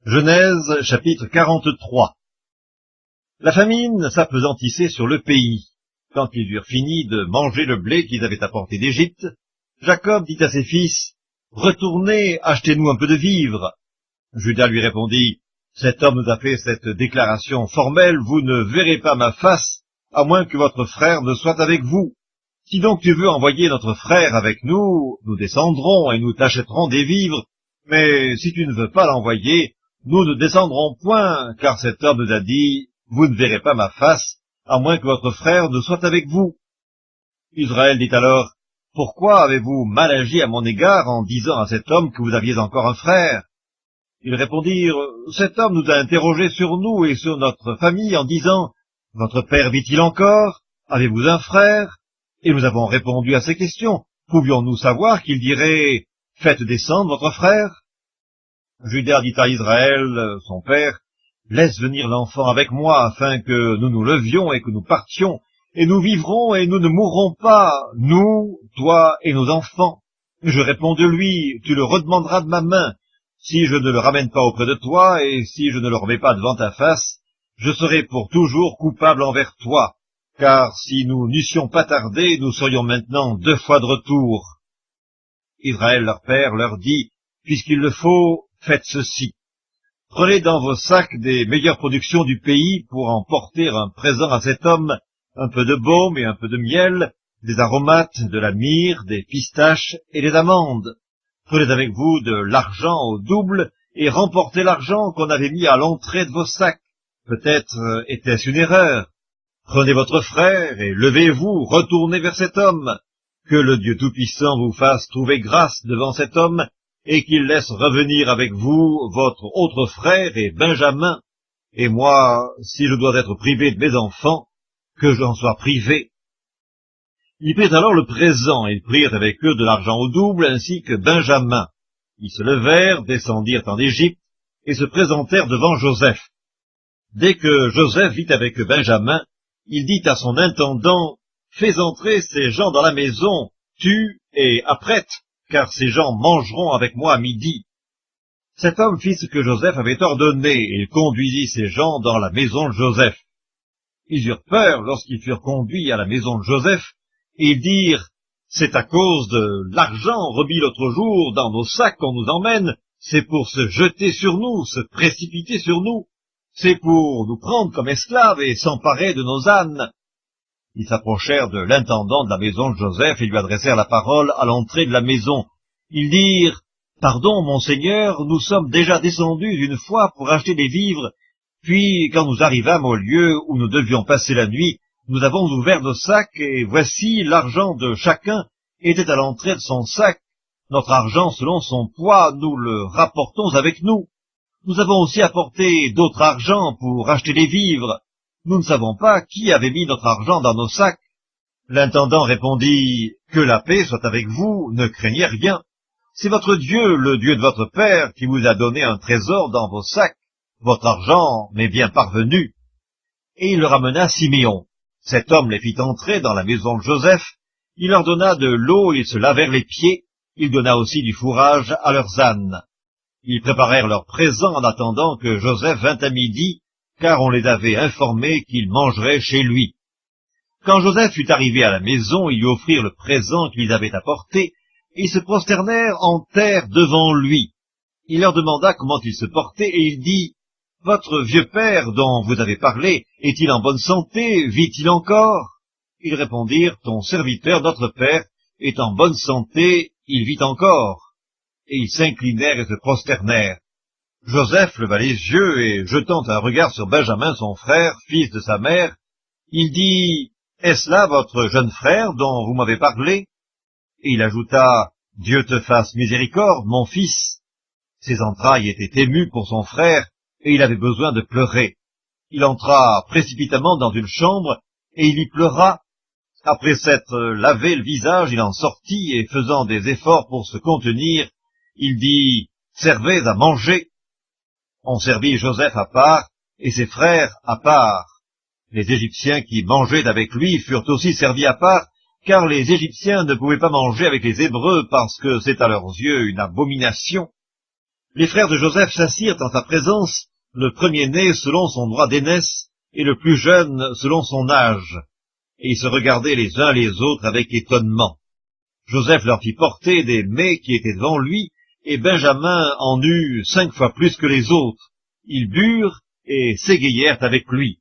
Genèse chapitre 43. La famine s'appesantissait sur le pays. Quand ils eurent fini de manger le blé qu'ils avaient apporté d'Égypte, Jacob dit à ses fils, « Retournez, achetez-nous un peu de vivres. » Juda lui répondit, « Cet homme nous a fait cette déclaration formelle, vous ne verrez pas ma face, à moins que votre frère ne soit avec vous. Si donc tu veux envoyer notre frère avec nous, nous descendrons et nous t'achèterons des vivres, mais si tu ne veux pas l'envoyer, nous ne descendrons point, car cet homme nous a dit, vous ne verrez pas ma face, à moins que votre frère ne soit avec vous. » Israël dit alors, « Pourquoi avez-vous mal agi à mon égard en disant à cet homme que vous aviez encore un frère ?» Ils répondirent, « Cet homme nous a interrogés sur nous et sur notre famille en disant, « Votre père vit-il encore? Avez-vous un frère ?» Et nous avons répondu à ces questions. Pouvions-nous savoir qu'il dirait, « Faites descendre votre frère ?» Juda dit à Israël, son père, « Laisse venir l'enfant avec moi, afin que nous nous levions et que nous partions, et nous vivrons et nous ne mourrons pas, nous, toi et nos enfants. » Je réponds de lui, « Tu le redemanderas de ma main. Si je ne le ramène pas auprès de toi, et si je ne le remets pas devant ta face, je serai pour toujours coupable envers toi, car si nous n'eussions pas tardé, nous serions maintenant 2 fois de retour. » Israël, leur père, leur dit, « Puisqu'il le faut, faites ceci. Prenez dans vos sacs des meilleures productions du pays pour en porter un présent à cet homme, un peu de baume et un peu de miel, des aromates, de la myrrhe, des pistaches et des amandes. Prenez avec vous de l'argent au double et remportez l'argent qu'on avait mis à l'entrée de vos sacs. Peut-être était-ce une erreur. Prenez votre frère et levez-vous, retournez vers cet homme. Que le Dieu Tout-Puissant vous fasse trouver grâce devant cet homme, et qu'il laisse revenir avec vous votre autre frère et Benjamin, et moi, si je dois être privé de mes enfants, que j'en sois privé. » Ils prirent alors le présent, ils prirent avec eux de l'argent au double, ainsi que Benjamin. Ils se levèrent, descendirent en Égypte, et se présentèrent devant Joseph. Dès que Joseph vit avec Benjamin, il dit à son intendant, « Fais entrer ces gens dans la maison, tue et apprête, car ces gens mangeront avec moi à midi. » Cet homme fit ce que Joseph avait ordonné, et il conduisit ces gens dans la maison de Joseph. Ils eurent peur lorsqu'ils furent conduits à la maison de Joseph, et ils dirent, « C'est à cause de l'argent remis l'autre jour dans nos sacs qu'on nous emmène, c'est pour se jeter sur nous, se précipiter sur nous, c'est pour nous prendre comme esclaves et s'emparer de nos ânes. » Ils s'approchèrent de l'intendant de la maison de Joseph et lui adressèrent la parole à l'entrée de la maison. Ils dirent, « Pardon, mon seigneur, nous sommes déjà descendus une fois pour acheter des vivres, puis quand nous arrivâmes au lieu où nous devions passer la nuit, nous avons ouvert nos sacs, et voici l'argent de chacun était à l'entrée de son sac. Notre argent selon son poids, nous le rapportons avec nous. Nous avons aussi apporté d'autres argent pour acheter des vivres. Nous ne savons pas qui avait mis notre argent dans nos sacs. » L'intendant répondit, « Que la paix soit avec vous, ne craignez rien. C'est votre Dieu, le Dieu de votre père, qui vous a donné un trésor dans vos sacs. Votre argent m'est bien parvenu. » Et il leur amena Siméon. Cet homme les fit entrer dans la maison de Joseph. Il leur donna de l'eau, ils se lavèrent les pieds. Il donna aussi du fourrage à leurs ânes. Ils préparèrent leurs présents en attendant que Joseph vînt à midi, car on les avait informés qu'il mangerait chez lui. Quand Joseph fut arrivé à la maison, ils lui offrirent le présent qu'ils avaient apporté, et ils se prosternèrent en terre devant lui. Il leur demanda comment il se portait, et il dit, « Votre vieux père, dont vous avez parlé, est-il en bonne santé? Vit-il encore ?» Ils répondirent, « Ton serviteur, notre père, est en bonne santé, il vit encore. » Et ils s'inclinèrent et se prosternèrent. Joseph leva les yeux et, jetant un regard sur Benjamin, son frère, fils de sa mère, il dit, « Est-ce là votre jeune frère dont vous m'avez parlé ?» Et il ajouta, « Dieu te fasse miséricorde, mon fils. » Ses entrailles étaient émues pour son frère, et il avait besoin de pleurer. Il entra précipitamment dans une chambre, et il y pleura. Après s'être lavé le visage, il en sortit, et faisant des efforts pour se contenir, il dit, « Servez à manger. » On servit Joseph à part, et ses frères à part. Les Égyptiens qui mangeaient avec lui furent aussi servis à part, car les Égyptiens ne pouvaient pas manger avec les Hébreux parce que c'est à leurs yeux une abomination. Les frères de Joseph s'assirent en sa présence, le premier-né selon son droit d'aînesse, et le plus jeune selon son âge. Et ils se regardaient les uns les autres avec étonnement. Joseph leur fit porter des mets qui étaient devant lui, et Benjamin en eut 5 fois plus que les autres. Ils burent et s'égayèrent avec lui.